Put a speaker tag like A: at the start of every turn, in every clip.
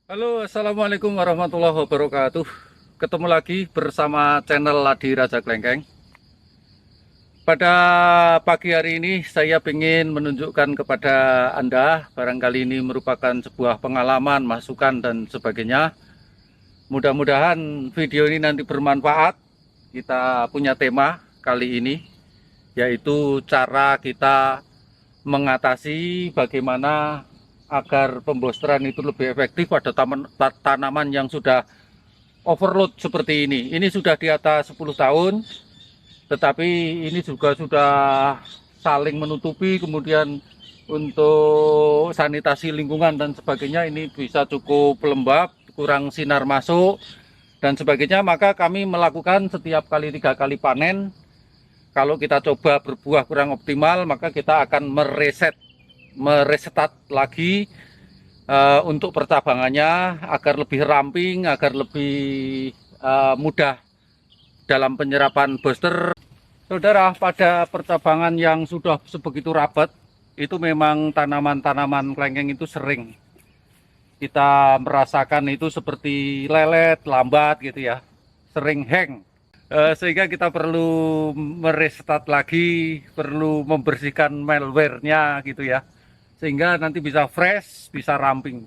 A: Halo, assalamualaikum warahmatullahi wabarakatuh. Ketemu lagi bersama channel Ladi Raja Klengkeng. Pada pagi hari ini saya ingin menunjukkan kepada Anda, barangkali ini merupakan sebuah pengalaman, masukan dan sebagainya. Mudah-mudahan video ini nanti bermanfaat. Kita punya tema kali ini, yaitu cara kita mengatasi bagaimana agar pembosteran itu lebih efektif pada tanaman yang sudah overload seperti ini. Ini sudah di atas 10 tahun, tetapi ini juga sudah saling menutupi, kemudian untuk sanitasi lingkungan dan sebagainya ini bisa cukup lembab, kurang sinar masuk dan sebagainya. Maka kami melakukan setiap kali 3 kali panen. Kalau kita coba berbuah kurang optimal, maka kita akan meresetat lagi untuk percabangannya agar lebih ramping, agar lebih mudah dalam penyerapan booster. Saudara, pada percabangan yang sudah sebegitu rapat, itu memang tanaman-tanaman klengkeng itu sering kita merasakan itu seperti lelet, lambat gitu ya, sering hang. Sehingga kita perlu meresetat lagi, perlu membersihkan malware-nya gitu ya, sehingga nanti bisa fresh, bisa ramping.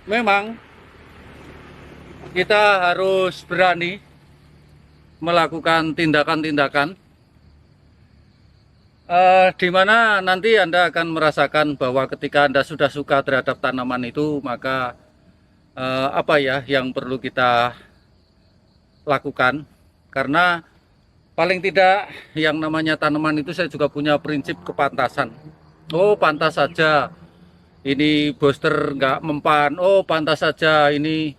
A: Memang kita harus berani melakukan tindakan-tindakan di mana nanti Anda akan merasakan bahwa ketika Anda sudah suka terhadap tanaman itu, maka apa ya yang perlu kita lakukan. Karena paling tidak yang namanya tanaman itu saya juga punya prinsip kepantasan. Oh, pantas saja ini booster nggak mempan. Oh, pantas saja ini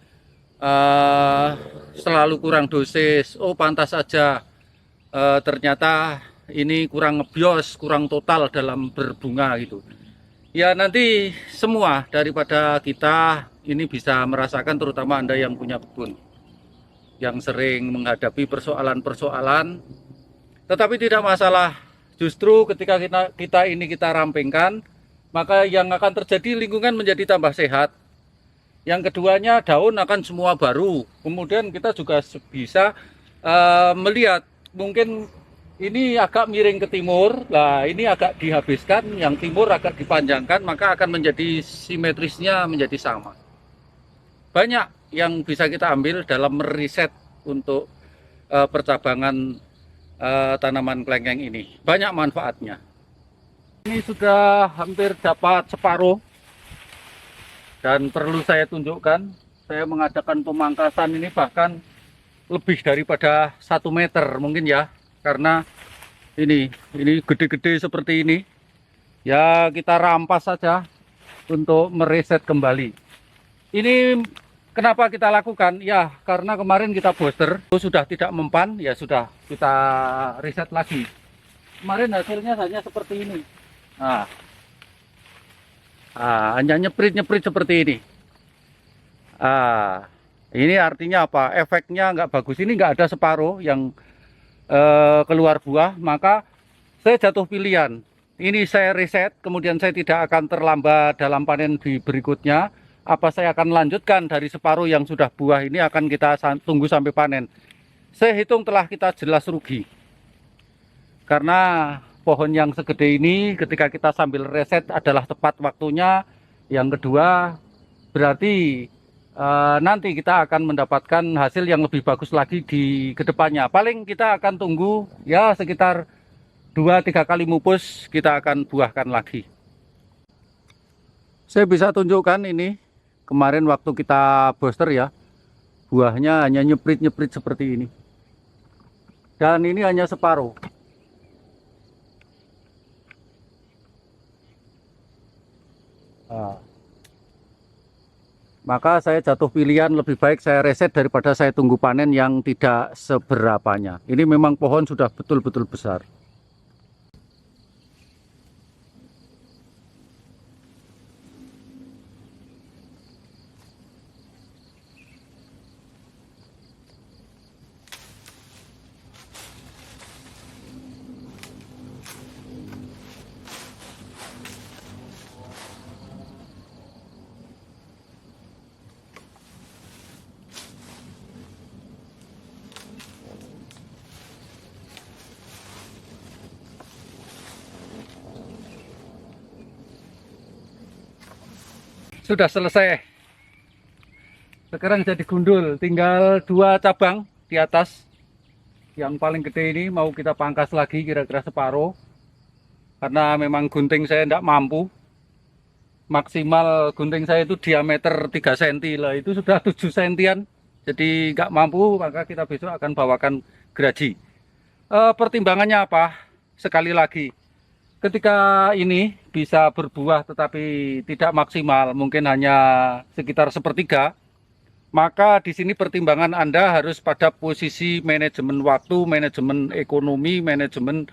A: selalu kurang dosis. Oh, pantas saja ternyata ini kurang ngebios, kurang total dalam berbunga gitu. Ya nanti semua daripada kita ini bisa merasakan, terutama Anda yang punya kebun, yang sering menghadapi persoalan-persoalan. Tetapi tidak masalah, justru ketika kita rampingkan, maka yang akan terjadi, lingkungan menjadi tambah sehat. Yang keduanya, daun akan semua baru. Kemudian kita juga bisa melihat, mungkin ini agak miring ke timur, nah ini agak dihabiskan, yang timur agak dipanjangkan, maka akan menjadi simetrisnya menjadi sama. Banyak yang bisa kita ambil dalam meriset untuk percabangan tanaman klengkeng ini. Banyak manfaatnya. Ini sudah hampir dapat separuh, dan perlu saya tunjukkan, saya mengadakan pemangkasan ini bahkan lebih daripada 1 meter mungkin ya, karena ini gede-gede seperti ini ya, kita rampas saja untuk mereset kembali. Ini kenapa kita lakukan ya, karena kemarin kita booster sudah tidak mempan, ya sudah kita riset lagi. Kemarin hasilnya hanya seperti ini. Hanya nyeprit-nyeprit seperti ini. Ini artinya apa? Efeknya nggak bagus. Ini nggak ada separuh yang keluar buah, maka saya jatuh pilihan. Ini saya riset, kemudian saya tidak akan terlambat dalam panen di berikutnya. Apa saya akan lanjutkan dari separuh yang sudah buah ini, akan kita tunggu sampai panen. Saya hitung telah kita jelas rugi. Karena pohon yang segede ini ketika kita sambil reset adalah tepat waktunya. Yang kedua, berarti nanti kita akan mendapatkan hasil yang lebih bagus lagi di kedepannya. Paling kita akan tunggu ya sekitar 2-3 kali mupus kita akan buahkan lagi. Saya bisa tunjukkan ini kemarin waktu kita booster ya, buahnya hanya nyeprit-nyeprit seperti ini. Dan ini hanya separuh. Nah, maka saya jatuh pilihan lebih baik saya reset daripada saya tunggu panen yang tidak seberapanya. Ini memang pohon sudah betul-betul besar. Sudah selesai. Sekarang jadi gundul, tinggal 2 cabang di atas. Yang paling gede ini mau kita pangkas lagi kira-kira separuh. Karena memang gunting saya tidak mampu. Maksimal gunting saya itu diameter 3 cm lah, itu sudah 7 cm-an. Jadi nggak mampu, maka kita besok akan bawakan geraji. Pertimbangannya apa? Sekali lagi, ketika ini bisa berbuah tetapi tidak maksimal, mungkin hanya sekitar sepertiga, maka di sini pertimbangan Anda harus pada posisi manajemen waktu, manajemen ekonomi, manajemen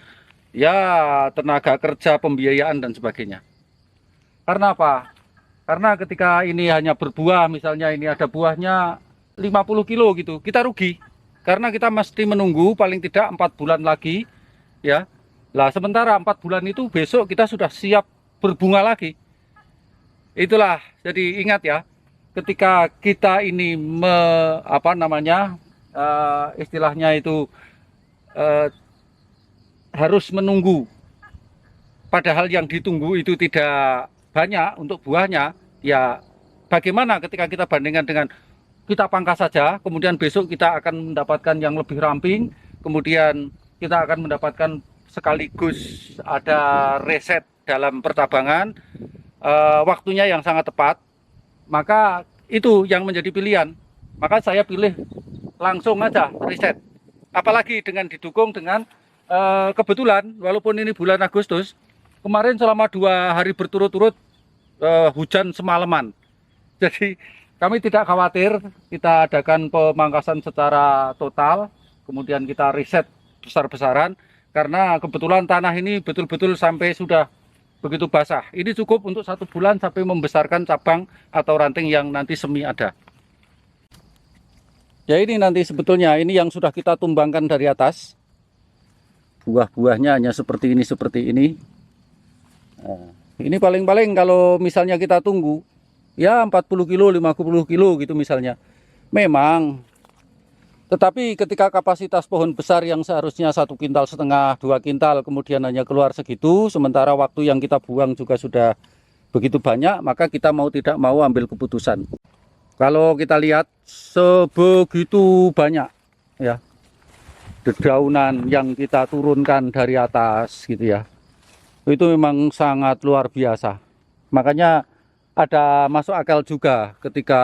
A: ya tenaga kerja, pembiayaan dan sebagainya. Karena apa? Karena ketika ini hanya berbuah, misalnya ini ada buahnya 50 kilo gitu, kita rugi. Karena kita mesti menunggu paling tidak 4 bulan lagi, ya. Lah sementara 4 bulan itu besok kita sudah siap berbunga lagi. Itulah, jadi ingat ya, ketika kita ini istilahnya itu harus menunggu, padahal yang ditunggu itu tidak banyak untuk buahnya, ya bagaimana ketika kita bandingkan dengan kita pangkas saja, kemudian besok kita akan mendapatkan yang lebih ramping, kemudian kita akan mendapatkan sekaligus ada reset dalam percabangan, waktunya yang sangat tepat, maka itu yang menjadi pilihan. Maka saya pilih langsung aja reset. Apalagi dengan didukung dengan kebetulan, walaupun ini bulan Agustus, kemarin selama 2 hari berturut-turut hujan semalaman. Jadi kami tidak khawatir, kita adakan pemangkasan secara total, kemudian kita riset besar-besaran, karena kebetulan tanah ini betul-betul sampai sudah begitu basah. Ini cukup untuk 1 bulan sampai membesarkan cabang atau ranting yang nanti semi ada. Ya ini nanti sebetulnya, ini yang sudah kita tumbangkan dari atas. Buah-buahnya hanya seperti ini. Nah, ini paling-paling kalau misalnya kita tunggu, ya 40 kilo, 50 kilo gitu misalnya. Memang, tetapi ketika kapasitas pohon besar yang seharusnya 1,5 kintal, 2 kintal, kemudian hanya keluar segitu, sementara waktu yang kita buang juga sudah begitu banyak, maka kita mau tidak mau ambil keputusan. Kalau kita lihat sebegitu banyak ya dedaunan yang kita turunkan dari atas gitu ya, itu memang sangat luar biasa. Makanya ada masuk akal juga ketika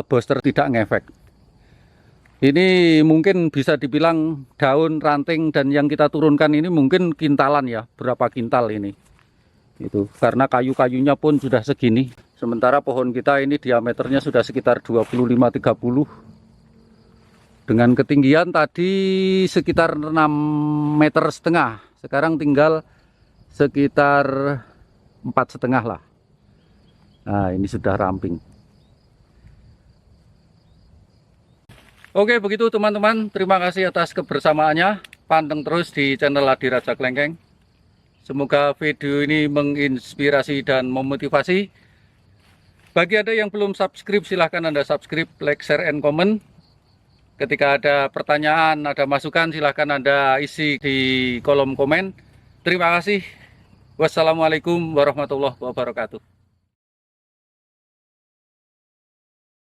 A: booster tidak ngefek. Ini mungkin bisa dibilang daun, ranting, dan yang kita turunkan ini mungkin kintalan ya, berapa kintal ini. Itu karena kayu-kayunya pun sudah segini. Sementara pohon kita ini diameternya sudah sekitar 25-30. Dengan ketinggian tadi sekitar 6,5 meter. Sekarang tinggal sekitar 4,5 lah. Nah, ini sudah ramping. Oke, begitu teman-teman. Terima kasih atas kebersamaannya. Panteng terus di channel Adi Raja Klengkeng. Semoga video ini menginspirasi dan memotivasi. Bagi Anda yang belum subscribe, silahkan Anda subscribe, like, share, and comment. Ketika ada pertanyaan, ada masukan, silahkan Anda isi di kolom komen. Terima kasih. Wassalamualaikum warahmatullahi wabarakatuh.